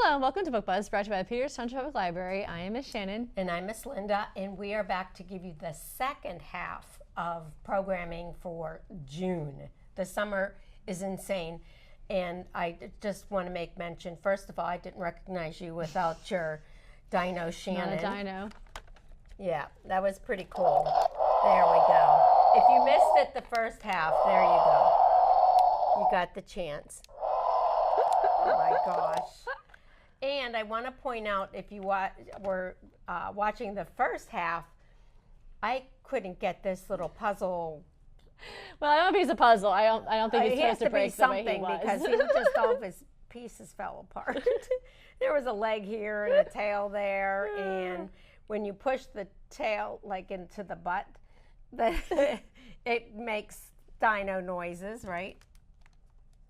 Hello, welcome to Book Buzz, brought to you by Peters Township Public Library. I am Miss Shannon. And I'm Miss Linda, and we are back to give you the second half of programming for June. The summer is insane, and I just want to make mention, first of all, I didn't recognize you without your dino, Shannon. Not a dino. Yeah, that was pretty cool. There we go. If you missed it the first half, there you go. You got the chance. Oh my gosh. And I want to point out, if you were watching the first half, I couldn't get this little puzzle. Well, I don't know if he's a puzzle. I don't think he's supposed to break the way he was. Because he just all of his pieces fell apart. There was a leg here and a tail there, and when you push the tail like into the butt, it makes dino noises, right?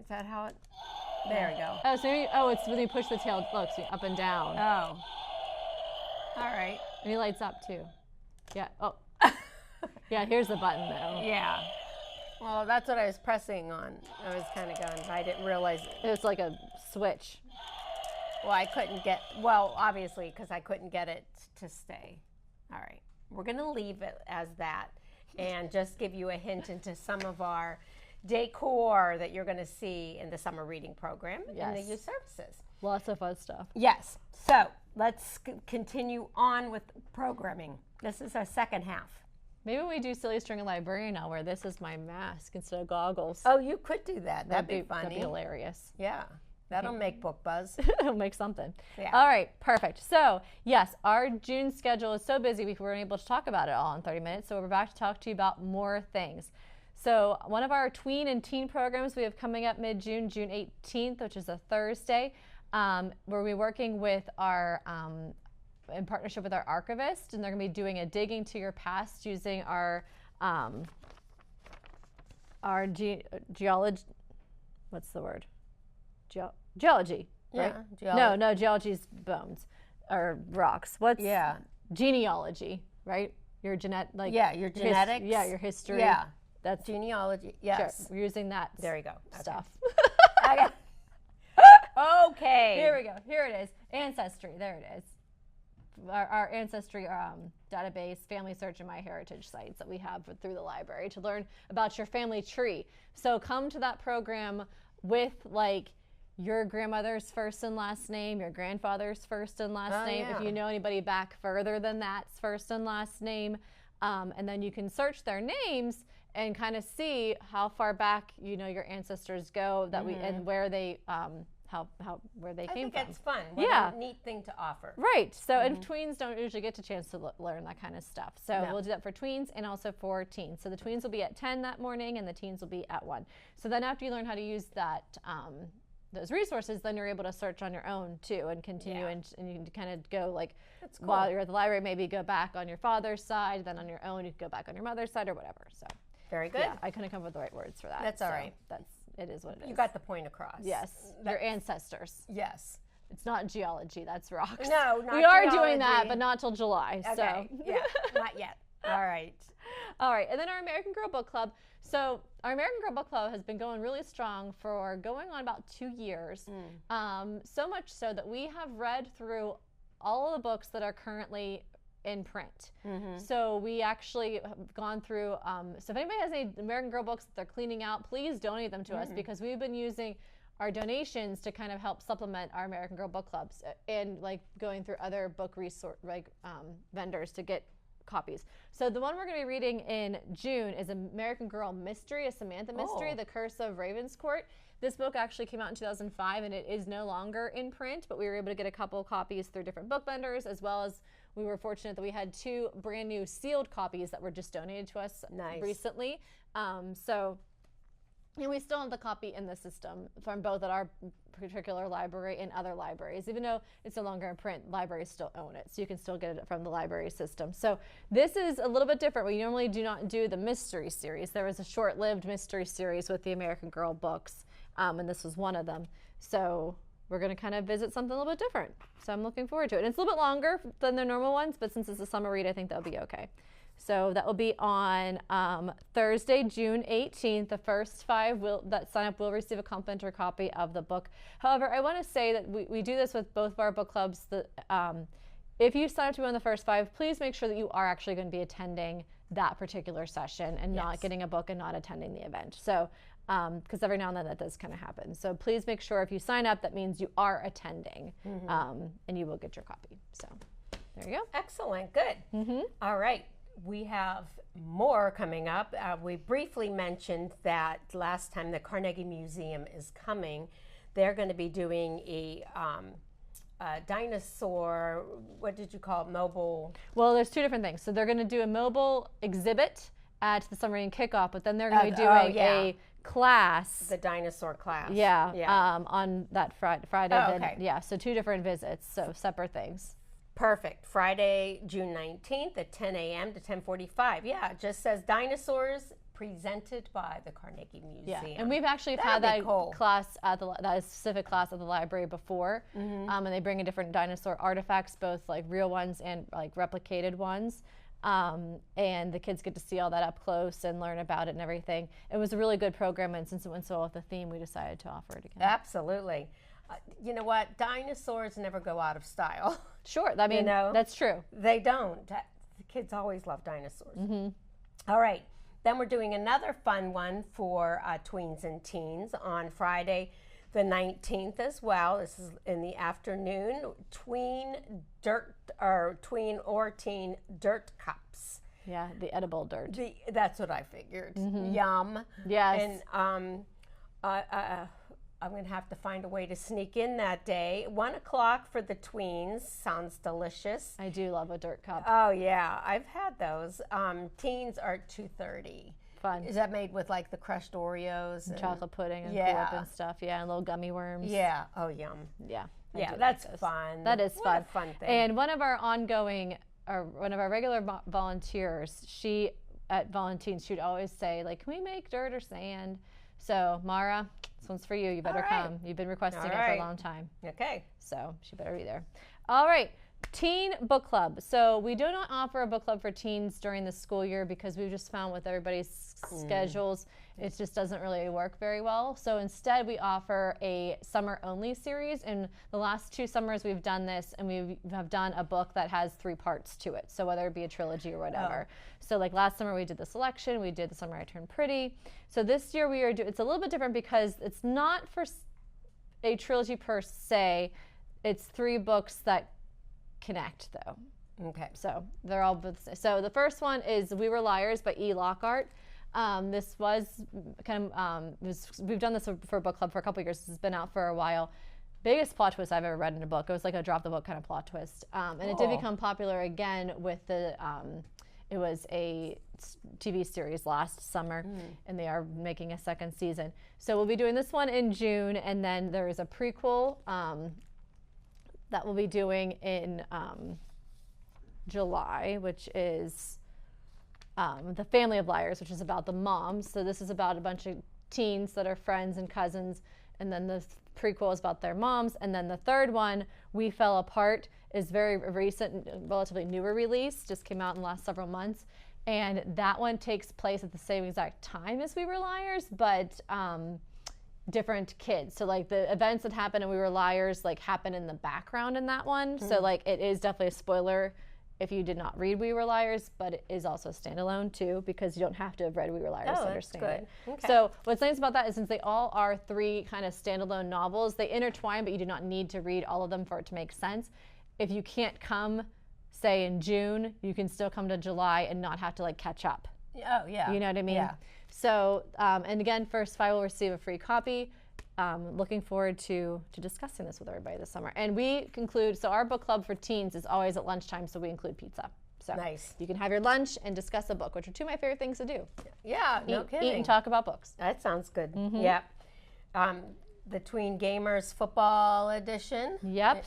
Is that how it? There we go. It's when you push the tail, look, so up and down. Oh. All right. And he lights up too. Yeah. Oh. Yeah, here's the button though. Yeah. Well, that's what I was pressing on. I was kind of going, I didn't realize it. It was like a switch. Well, I couldn't get, obviously, because I couldn't get it to stay. All right. We're going to leave it as that and just give you a hint into some of our decor that you're going to see in the summer reading program and the youth services. Lots of fun stuff. Yes. So let's continue on with programming. This is our second half. Maybe we do Silly String and Librarian. I'll wear this as my mask instead of goggles. Oh, you could do that. That'd be funny. That'd be hilarious. Yeah. That'll make book buzz. It'll make something. Yeah. All right, perfect. So, yes, our June schedule is so busy we weren't able to talk about it all in 30 minutes. So we're back to talk to you about more things. So one of our tween and teen programs we have coming up mid-June, June 18th, which is a Thursday, where we're working with our, in partnership with our archivist, and they're going to be doing a digging to your past using our geology, what's the word? Geology, right? Yeah. No, geology's bones or rocks. What's genealogy, right? Your your genetics. Your history. Yeah. That's genealogy. Yes. Sure. We're using that. There you go. Stuff. Okay. Okay. Here we go. Here it is. Ancestry. There it is. Our ancestry database, family search, and MyHeritage sites that we have through the library to learn about your family tree. So come to that program with like your grandmother's first and last name, your grandfather's first and last name. Yeah. If you know anybody back further than that's first and last name. And then you can search their names and kind of see how far back your ancestors go and where they where they came from. I think it's fun. What a neat thing to offer. Right. So and tweens don't usually get a chance to learn that kind of stuff. So we'll do that for tweens and also for teens. So the tweens will be at 10 that morning and the teens will be at 1. So then after you learn how to use that those resources, then you're able to search on your own too and continue and you can kind of go like while you're at the library, maybe go back on your father's side, then on your own you can go back on your mother's side or whatever. So very good. Yeah, I couldn't come up with the right words for that. That's all right. It is what it is. You got the point across. Yes. Your ancestors. Yes. It's not geology, that's rocks. No, not We are geology. doing that, but not till July. Okay. So. Yeah, not yet. All right. All right, and then our American Girl Book Club. So our American Girl Book Club has been going really strong for going on about 2 years. So much so that we have read through all of the books that are currently in print. So we actually have gone through, so if anybody has any American Girl books that they're cleaning out, please donate them to us because we've been using our donations to kind of help supplement our American Girl book clubs and like going through other book resource vendors to get copies. So the one we're going to be reading in June is American Girl Mystery, a Samantha mystery, The Curse of Ravenscourt. This book actually came out in 2005 and it is no longer in print, but we were able to get a couple copies through different book vendors, as well as we were fortunate that we had 2 brand new sealed copies that were just donated to us recently. And we still have the copy in the system from both at our particular library and other libraries. Even though it's no longer in print, libraries still own it, so you can still get it from the library system. So this is a little bit different. We normally do not do the mystery series. There was a short-lived mystery series with the American Girl books, and this was one of them. So we're going to kind of visit something a little bit different. So I'm looking forward to it. And it's a little bit longer than the normal ones, but since it's a summer read, I think that'll be okay. So that will be on Thursday, June 18th. The first 5 that sign up will receive a complimentary copy of the book. However, I want to say that we do this with both of our book clubs. If you sign up to be one of the first 5, please make sure that you are actually going to be attending that particular session and not getting a book and not attending the event. So, because every now and then that does kind of happen. So please make sure if you sign up, that means you are attending, and you will get your copy. So there you go. Excellent. Good. All right. We have more coming up. We briefly mentioned that last time the Carnegie Museum is coming. They're going to be doing a dinosaur, what did you call it, mobile? Well, there's 2 different things. So they're going to do a mobile exhibit at the submarine kickoff, but then they're going to be doing a class. The dinosaur class. On that Friday. Okay. Yeah, so 2 different visits, so separate things. Perfect. Friday, June 19th at 10 a.m. to 10:45. Yeah, it just says dinosaurs presented by the Carnegie Museum. Yeah, and we've actually had that class at that specific class at the library before, and they bring in different dinosaur artifacts, both like real ones and like replicated ones, and the kids get to see all that up close and learn about it and everything. It was a really good program, and since it went so well with the theme, we decided to offer it again. Absolutely. You know what? Dinosaurs never go out of style. Sure, I mean, that's true. They don't. The kids always love dinosaurs. All right. Then we're doing another fun one for tweens and teens on Friday, the 19th as well. This is in the afternoon. Tween or teen dirt cups. Yeah, the edible dirt. That's what I figured. Yum. Yes. And I'm going to have to find a way to sneak in that day. 1 o'clock for the tweens. Sounds delicious. I do love a dirt cup. Oh, yeah. I've had those. Teens are 2:30. Fun. Is that made with like the crushed Oreos? And chocolate pudding and Cool-Whip and stuff. Yeah, and little gummy worms. Yeah. Oh, yum. Yeah. Yeah, that's fun. That is fun. What a fun thing. And one of our regular volunteers, she at Valentine's, she'd always say, like, can we make dirt or sand? So, Mara, this one's for you. You better come. You've been requesting it for a long time. Okay. So, she better be there. All right. Teen book club. So, we do not offer a book club for teens during the school year because we've just found with everybody's schedules, it just doesn't really work very well. So, instead, we offer a summer-only series. And the last 2 summers, we've done this, and we have done a book that has 3 parts to it. So, whether it be a trilogy or whatever. So, like last summer, we did The Selection. We did The Summer I Turned Pretty. So, this year, we are it's a little bit different because it's not for a trilogy per se. It's 3 books that connect, though. Okay. So, they're all both. So, the first one is We Were Liars by E. Lockhart. This was kind of, we've done this for a book club for a couple of years. This has been out for a while. Biggest plot twist I've ever read in a book. It was like a drop the book kind of plot twist. And it did become popular again with the, it was a TV series last summer, and they are making a 2nd season. So we'll be doing this one in June, and then there is a prequel that we'll be doing in July, which is The Family of Liars, which is about the moms. So this is about a bunch of teens that are friends and cousins, and then the prequel is about their moms. And then the third one, We Fell Apart, is very recent, relatively newer release, just came out in the last several months. And that one takes place at the same exact time as We Were Liars, but different kids. So like the events that happen in We Were Liars like happen in the background in that one. So like it is definitely a spoiler if you did not read We Were Liars, but it is also standalone too, because you don't have to have read We Were Liars to understand it. Okay. So what's nice about that is since they all are 3 kind of standalone novels, they intertwine, but you do not need to read all of them for it to make sense. If you can't come, say in June, you can still come to July and not have to like catch up. Oh, yeah. You know what I mean? Yeah. So, and again, first 5 will receive a free copy. Looking forward to discussing this with everybody this summer. And we conclude, so our book club for teens is always at lunchtime, so we include pizza. So nice. You can have your lunch and discuss a book, which are 2 of my favorite things to do. Yeah, no kidding. Eat and talk about books. That sounds good. Yeah. The Tween Gamers Football Edition. Yep.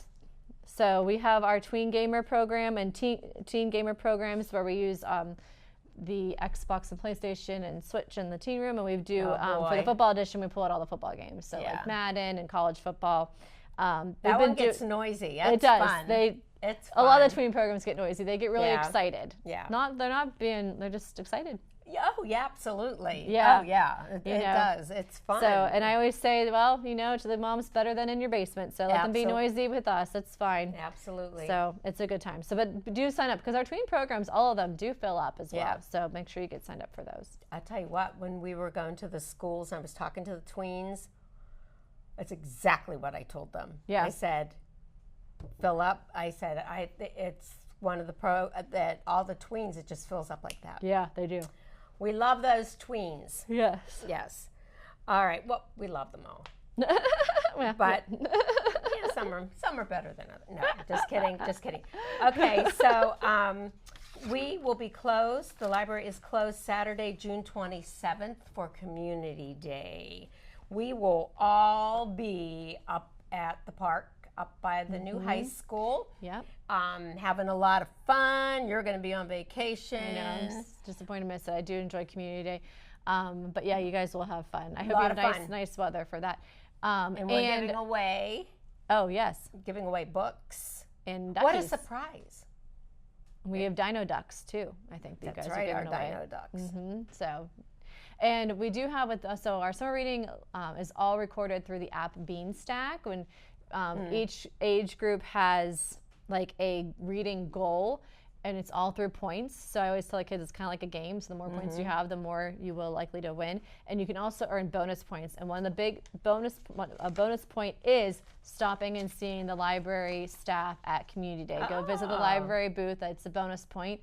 So we have our Tween Gamer program and teen Gamer programs where we use the Xbox and PlayStation and Switch in the teen room, and we do for the football edition we pull out all the football games, so like Madden and college football. That one gets noisy. That's it does. Fun. It's a lot of fun. the tween programs get noisy. They get really Yeah. excited. Yeah. They're just excited. Oh, yeah, absolutely. Yeah. Oh, yeah. It does. It's fun. So, and I always say, well, to the mom's better than in your basement. So let them be noisy with us. It's fine. Absolutely. So it's a good time. So, but do sign up because our tween programs, all of them do fill up as well. Yeah. So make sure you get signed up for those. I tell you what, when we were going to the schools and I was talking to the tweens, that's exactly what I told them. Yeah. I said, fill up. I said, it's one of the that all the tweens, it just fills up like that. Yeah, they do. We love those tweens. Yes. Yes. All right. Well, we love them all. Well, But some are better than others. No, just kidding. Just kidding. Okay, so we will be closed. The library is closed Saturday, June 27th for Community Day. We will all be up at the park, up by the new high school. Yep. Having a lot of fun. You're going to be on vacation. I know, I'm just disappointed to miss it. I do enjoy Community Day. But yeah, you guys will have fun. I hope you have nice weather for that. And we're giving away. Oh, yes. Giving away books. And What a duckies. surprise. We have dino ducks too. I think you That's guys right, are our giving away. dino ducks. So, and we do have so our summer reading is all recorded through the app Beanstack. When each age group has like a reading goal, and it's all through points. So I always tell the kids it's kind of like a game. So the more points you have, the more you will likely to win. And you can also earn bonus points. And one of the big bonus point is stopping and seeing the library staff at Community Day. Go visit the library booth. That's a bonus point.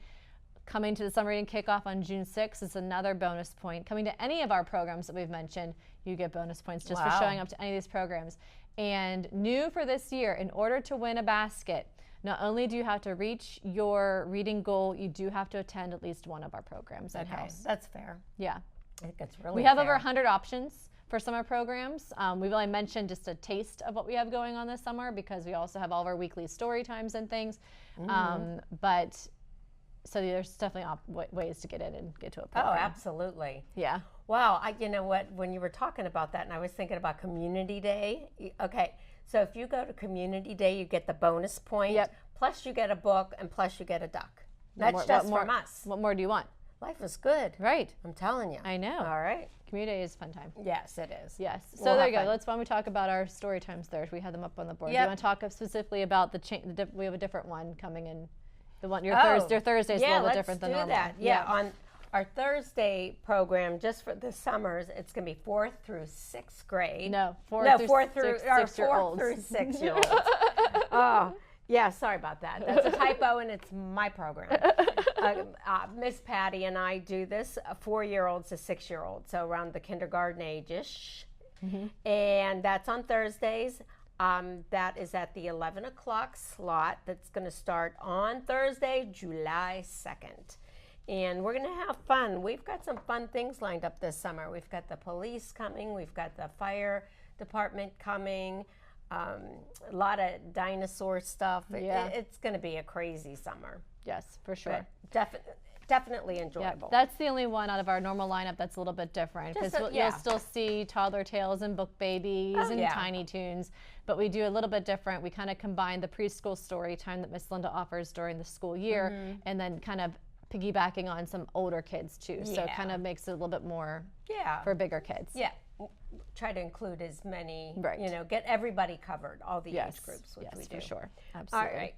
Coming to the summer reading kickoff on June 6th is another bonus point. Coming to any of our programs that we've mentioned, you get bonus points just for showing up to any of these programs. And new for this year, in order to win a basket, not only do you have to reach your reading goal, you do have to attend at least one of our programs in-house. That's fair. Yeah. I think that's really We have fair. over 100 options for summer programs. We've only mentioned just a taste of what we have going on this summer because we also have all of our weekly story times and things. But so there's definitely ways to get in and get to a program. Oh, absolutely. Yeah. Wow. You know what? When you were talking about that, and I was thinking about Community Day. Okay. So if you go to Community Day, you get the bonus point. Yep. Plus you get a book, and plus you get a duck. That's What just more, from us. What more do you want? Life is good. Right. I'm telling you. I know. All right. Community Day is a fun time. Yes, it is. Yes. So We'll there have you go. fun. Why don't we talk about our story times Thursday? We had them up on the board. Do Yep. you want to talk specifically about we have a different one coming in. Your Thursday is a little bit different than normal. That. Yeah. On our Thursday program, just for the summers, it's going to be 4th through 6th grade. No, 4 through 6-year-olds. Oh, yeah, sorry about that. That's a typo, and it's my program. Miss Patty and I do this, 4-year-olds to 6-year-olds, so around the kindergarten age-ish. And that's on Thursdays. That is at the 11 o'clock slot. That's going to start on Thursday, July 2nd. And we're going to have fun. We've got some fun things lined up this summer. We've got the police coming. We've got the fire department coming. A lot of dinosaur stuff. Yeah. It's going to be a crazy summer. Yes, for sure. Definitely enjoyable. That's the only one out of our normal lineup that's a little bit different because you'll still see Toddler Tales and Book Babies and Tiny Toons, but we do a little bit different. We kind of combine the preschool story time that Miss Linda offers during the school year and then kind of piggybacking on some older kids too. So it kind of makes it a little bit more for bigger kids. Yeah. Try to include as many, Right. Get everybody covered, all the age groups, which we do. for sure. Absolutely. All right.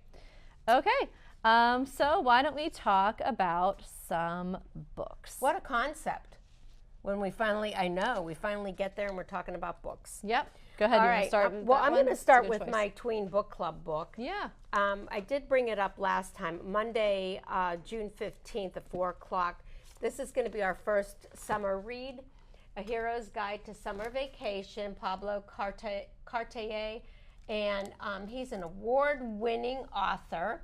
Okay. So why don't we talk about some books? What a concept. When we finally get there and we're talking about books. Yep. Go ahead. All You right. want to start with well, that I'm one? going to It's a start good with choice. my Tween Book Club book. Yeah. I did bring it up last time, Monday, June 15th at 4 o'clock. This is going to be our first summer read, A Hero's Guide to Summer Vacation, Pablo Cartier. And he's an award-winning author.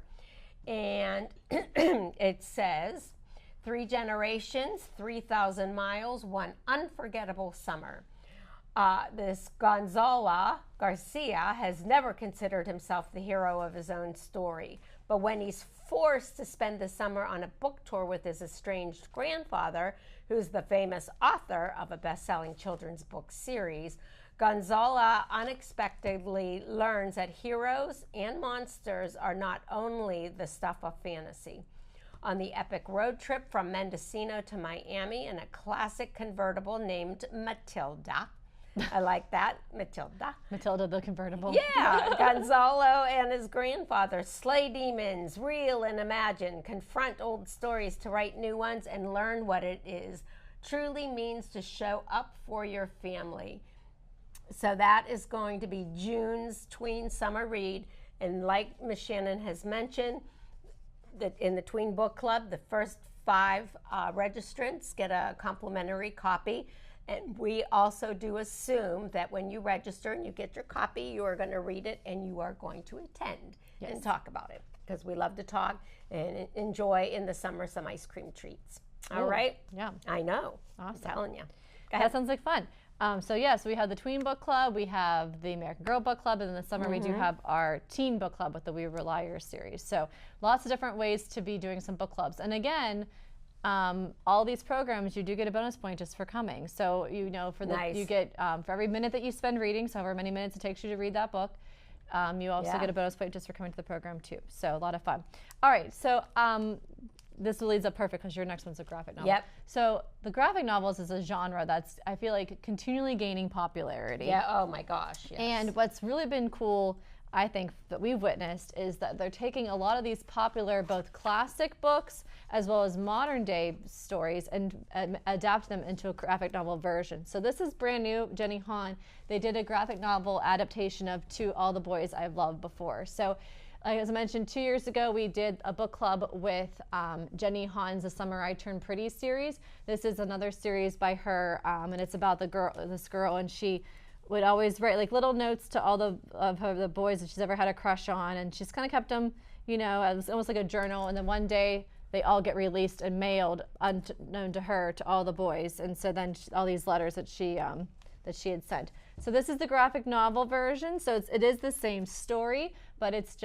And it says, 3 generations, 3,000 miles, 1 unforgettable summer. This Gonzalo Garcia has never considered himself the hero of his own story. But when he's forced to spend the summer on a book tour with his estranged grandfather, who's the famous author of a best-selling children's book series, Gonzala unexpectedly learns that heroes and monsters are not only the stuff of fantasy. On the epic road trip from Mendocino to Miami in a classic convertible named Matilda. I like that, Matilda. Matilda the convertible. Yeah, Gonzalo and his grandfather slay demons, real and imagined, confront old stories to write new ones, and learn what it is truly means to show up for your family. So that is going to be June's tween summer read. And like Miss Shannon has mentioned, that in the Tween Book Club, the first 5 registrants get a complimentary copy. And we also do assume that when you register and you get your copy, you are going to read it and you are going to attend and talk about it, because we love to talk and enjoy in the summer some ice cream treats. All right? Yeah. I know. Awesome. I'm telling you. That sounds like fun. So we have the Tween Book Club, we have the American Girl Book Club, and in the summer we do have our Teen Book Club with the We Were Liars series. So lots of different ways to be doing some book clubs. And again, all these programs, you do get a bonus point just for coming. So you get for every minute that you spend reading, so however many minutes it takes you to read that book, you also get a bonus point just for coming to the program too. So a lot of fun. All right, so this leads up perfect because your next one's a graphic novel. Yep. So the graphic novels is a genre that's, I feel like, continually gaining popularity. Yeah, oh my gosh, yes. And what's really been cool, I think, that we've witnessed is that they're taking a lot of these popular, both classic books as well as modern day stories, and adapt them into a graphic novel version. So this is brand new. Jenny Han, they did a graphic novel adaptation of To All the Boys I've Loved Before. So as I mentioned, 2 years ago, we did a book club with Jenny Han's The Summer I Turned Pretty series. This is another series by her, and it's about this girl, and she would always write like little notes to all the boys that she's ever had a crush on, and she's kind of kept them, as almost like a journal. And then one day they all get released and mailed, unknown to her, to all the boys. And so then all these letters that she had sent. So this is the graphic novel version. So it is the same story, but it's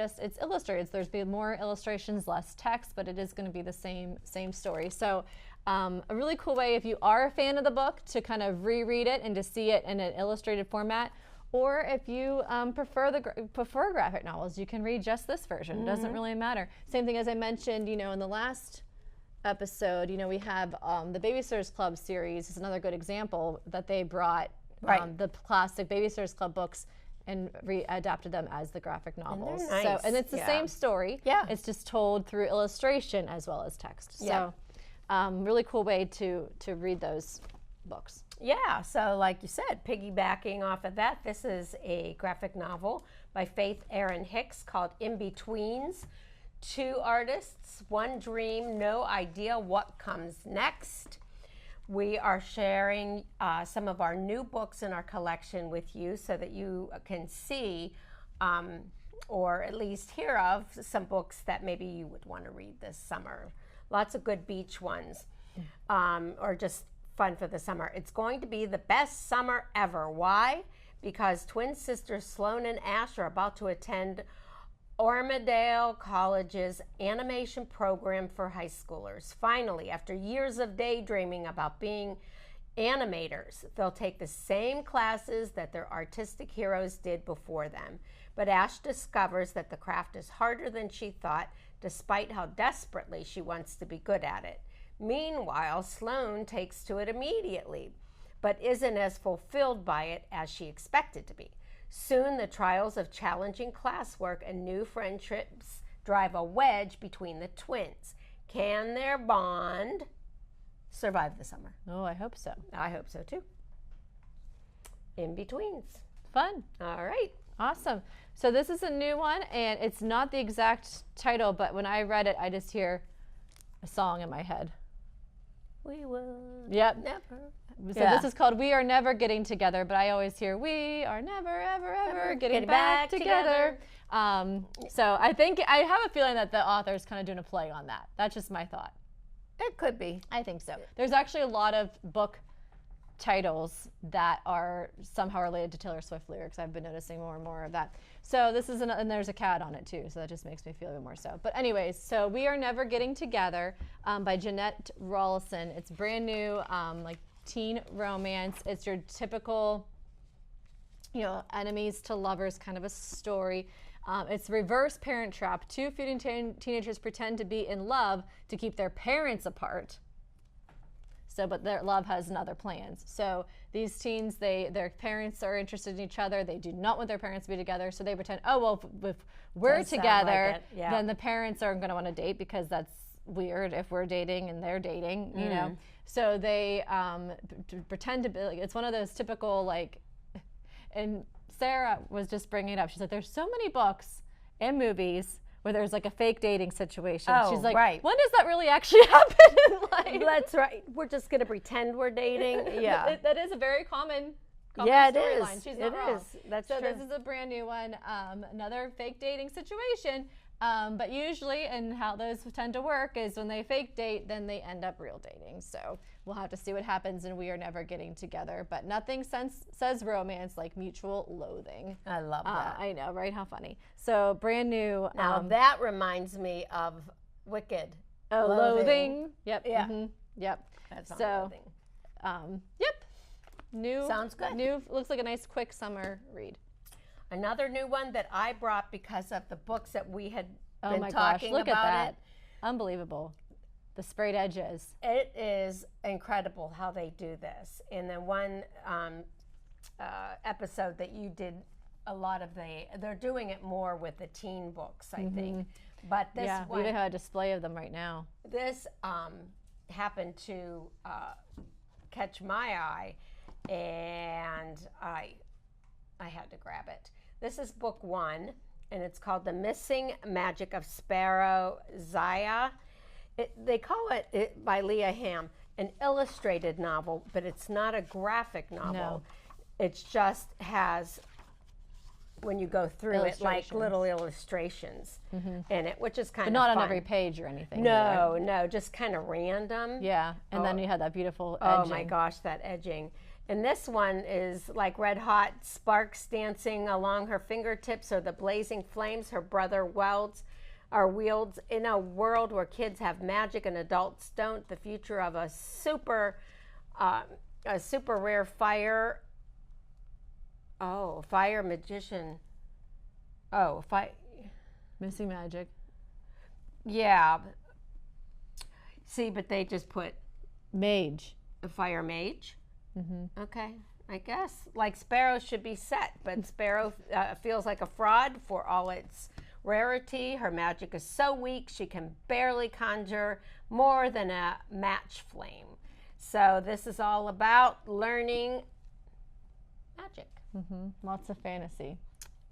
illustrated. There's been more illustrations, less text, but it is going to be the same story. So a really cool way, if you are a fan of the book, to kind of reread it and to see it in an illustrated format. Or if you prefer graphic novels, you can read just this version. It doesn't really matter. Same thing as I mentioned, in the last episode, we have the Babysitters Club series is another good example that they brought the classic Babysitters Club books and adapted them as the graphic novels. And they're nice. And it's the same story. Yeah. It's just told through illustration as well as text. Yeah. So really cool way to read those books. Yeah, so like you said, piggybacking off of that, this is a graphic novel by Faith Erin Hicks called In Betweens. 2 artists, 1 dream, no idea what comes next. We are sharing some of our new books in our collection with you so that you can see or at least hear of some books that maybe you would want to read this summer. Lots of good beach ones, or just fun for the summer. It's going to be the best summer ever. Why? Because twin sisters Sloan and Ash are about to attend Armadale College's animation program for high schoolers. Finally, after years of daydreaming about being animators, they'll take the same classes that their artistic heroes did before them. But Ash discovers that the craft is harder than she thought, despite how desperately she wants to be good at it. Meanwhile, Sloan takes to it immediately, but isn't as fulfilled by it as she expected to be. Soon, the trials of challenging classwork and new friendships drive a wedge between the twins. Can their bond survive the summer? Oh, I hope so. I hope so too. In Betweens. Fun. All right. Awesome. So this is a new one, and it's not the exact title, but when I read it, I just hear a song in my head. We will never. So this is called We Are Never Getting Together, but I always hear We Are Never, Ever, Ever Getting Back Together. So I think, I have a feeling that the author is kind of doing a play on that. That's just my thought. It could be. I think so. There's actually a lot of book titles that are somehow related to Taylor Swift lyrics. I've been noticing more and more of that. So this is, and there's a cat on it too, so that just makes me feel even more so. But anyways, so We Are Never Getting Together by Jeanette Rawlinson. It's brand new, like teen romance. It's your typical enemies to lovers kind of a story. It's reverse Parent Trap. Two feuding teenagers pretend to be in love to keep their parents apart. But their love has other plans. So these teens, their parents are interested in each other. They do not want their parents to be together. So they pretend, if we're together, then the parents aren't going to want to date because that's weird if we're dating and they're dating, you know. So they pretend to be, it's one of those typical, and Sarah was just bringing it up. She's like, there's so many books and movies where there's a fake dating situation. She's like, when does that really actually happen in life? That's right. We're just going to pretend we're dating. Yeah. That is a very common it storyline. is. She's not wrong. That's true. This is a brand new one. Another fake dating situation. But usually, and how those tend to work is when they fake date, then they end up real dating. So we'll have to see what happens, and we are never getting together. But nothing says romance like mutual loathing. I love that. I know, right? How funny. So brand new. Now that reminds me of Wicked. Oh, loathing. Yep. Yeah. Mm-hmm. Yep. That's on Loathing. Yep. New. Sounds good. New. Looks like a nice quick summer read. Another new one that I brought because of the books that we had been talking about. Look at that. Unbelievable. The sprayed edges. It is incredible how they do this. In the one episode that you did, a lot of they're doing it more with the teen books, I think. But this one, we even have a display of them right now. This happened to catch my eye, and I had to grab it. This is book 1, and it's called The Missing Magic of Sparrow Zaya. They call it by Leah Ham, an illustrated novel, but it's not a graphic novel. No. It just has, when you go through it, like little illustrations in it, which is kind of fun. But not on every page or anything. No, just kind of random. Yeah, and then you had that beautiful edging. Oh my gosh, that edging. And this one is like red hot sparks dancing along her fingertips or the blazing flames her brother wields in a world where kids have magic and adults don't. The future of a super rare fire magician. Missing magic. Yeah. See, but they just put mage. A fire mage. Okay, I guess. Like Sparrow should be set, but Sparrow feels like a fraud for all its rarity. Her magic is so weak she can barely conjure more than a match flame. So this is all about learning magic. Lots of fantasy.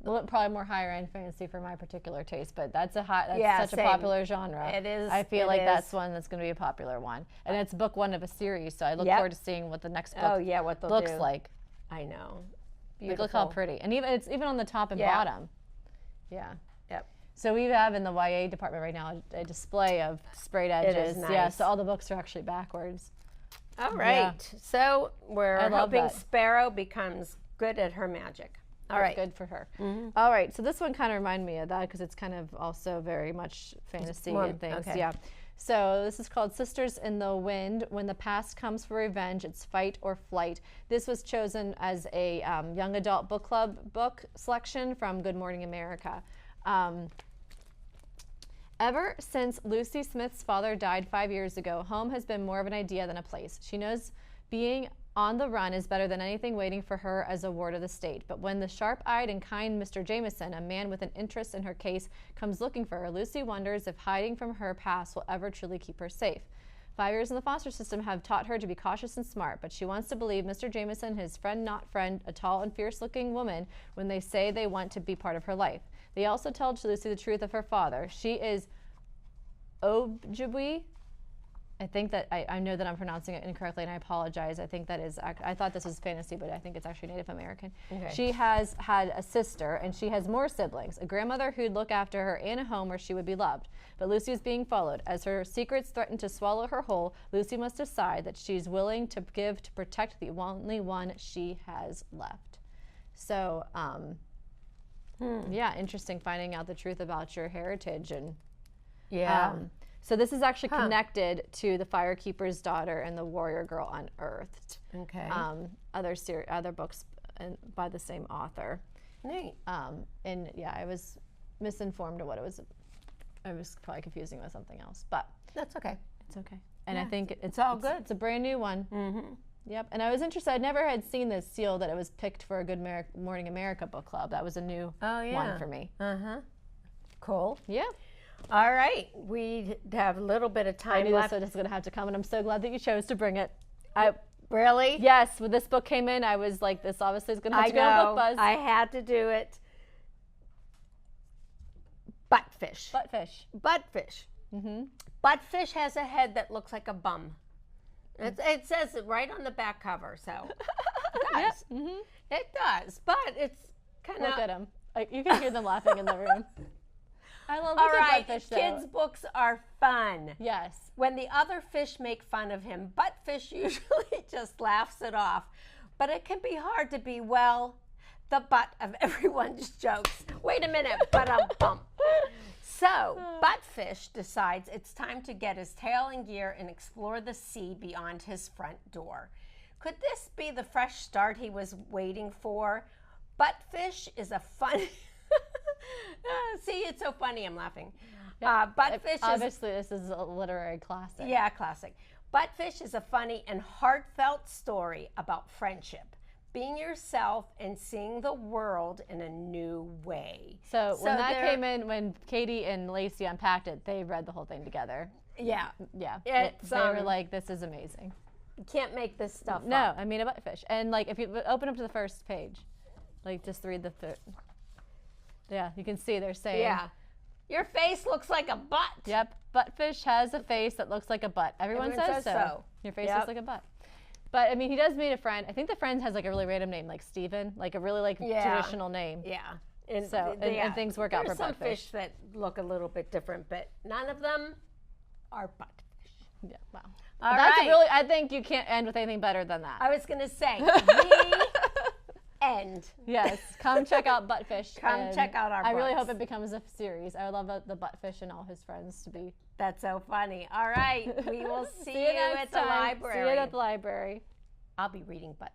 Probably more higher end fantasy for my particular taste, but that's such a popular genre. It is. I feel like that's one that's going to be a popular one, and it's book 1 of a series. So I look forward to seeing what the next book what they'll looks do. like. I know. Beautiful. Look how pretty, and it's even on the top and bottom. Yeah. Yep. So we have in the YA department right now a display of sprayed edges. It is nice. Yeah. So all the books are actually backwards. All right. Yeah. So we're hoping that. Sparrow becomes good at her magic. All right. Good for her. All right. So this one kind of reminded me of that because it's kind of also very much fantasy and things. Okay. Yeah. So this is called Sisters in the Wind. When the past comes for revenge, it's fight or flight. This was chosen as a young adult book club book selection from Good Morning America. Ever since Lucy Smith's father died 5 years ago, home has been more of an idea than a place. She knows being on the run is better than anything waiting for her as a ward of the state. But when the sharp-eyed and kind Mr. Jameson, a man with an interest in her case, comes looking for her, Lucy wonders if hiding from her past will ever truly keep her safe. 5 years in the foster system have taught her to be cautious and smart, but she wants to believe Mr. Jameson, his friend not friend, a tall and fierce-looking woman, when they say they want to be part of her life. They also tell Lucy the truth of her father. She is Ojibwe. I think that I know that I'm pronouncing it incorrectly, and I apologize. I think that is. I thought this was fantasy, but I think it's actually Native American. Okay. She has had a sister, and she has more siblings, a grandmother who'd look after her, and a home where she would be loved. But Lucy is being followed. As her secrets threaten to swallow her whole, Lucy must decide that she's willing to give to protect the only one she has left. So, yeah, interesting finding out the truth about your heritage and. Yeah. So this is actually connected to The Firekeeper's Daughter and The Warrior Girl Unearthed. Okay. Other books by the same author. Neat. And yeah, I was misinformed of what it was. I was probably confusing it with something else, but That's okay. it's okay. And I think it's all good. It's a brand new one. Mm-hmm. Yep. And I was interested. I never had seen this seal that it was picked for a Good Morning America book club. That was a new one for me. Cool. Yeah. All right. We have a little bit of I time knew left. this was going to have to come, and I'm so glad that you chose to bring it. Really? Yes, when this book came in, I was like, this obviously is going to have to go on Book Buzz. I had to do it. Buttfish. Buttfish. Buttfish. Mm-hmm. Buttfish has a head that looks like a bum. It says it right on the back cover, so it does. Yep. Mm-hmm. It does, but it's kind of... Look at them. You can hear them laughing in the room. I love All look right, at Buttfish, though. kids' books are fun. Yes. When the other fish make fun of him, Buttfish usually just laughs it off. But it can be hard to be, well, the butt of everyone's jokes. Wait a minute, but So, Buttfish decides it's time to get his tail in gear and explore the sea beyond his front door. Could this be the fresh start he was waiting for? Buttfish is a funny... See, it's so funny, I'm laughing. Buttfish Obviously, this is a literary classic. Yeah, classic. Buttfish is a funny and heartfelt story about friendship, being yourself and seeing the world in a new way. So when that came in, when Katie and Lacey unpacked it, they read the whole thing together. Yeah. Yeah. They It's, were like, this is amazing. You can't make this stuff No, up. I mean a Buttfish. And like if you open up to the first page, like just read the yeah, you can see they're saying. Yeah. Your face looks like a butt. Yep. Buttfish has a face that looks like a butt. Everyone says so. Your face looks like a butt. But I mean, he does meet a friend. I think the friend has like a really random name, like Steven, like a really like traditional name. Yeah. And So and things work out for There's some Buttfish. fish that look a little bit different, but none of them are Buttfish. Yeah. Wow. All That's right. a really. I think you can't end with anything better than that. I was going to say, the end. Yes, come check out Buttfish. Come and check out our I really books. hope it becomes a series. I would love the Buttfish and all his friends to be. That's so funny. All right. We will see you next at the time. library. See you at the library. I'll be reading Buttfish.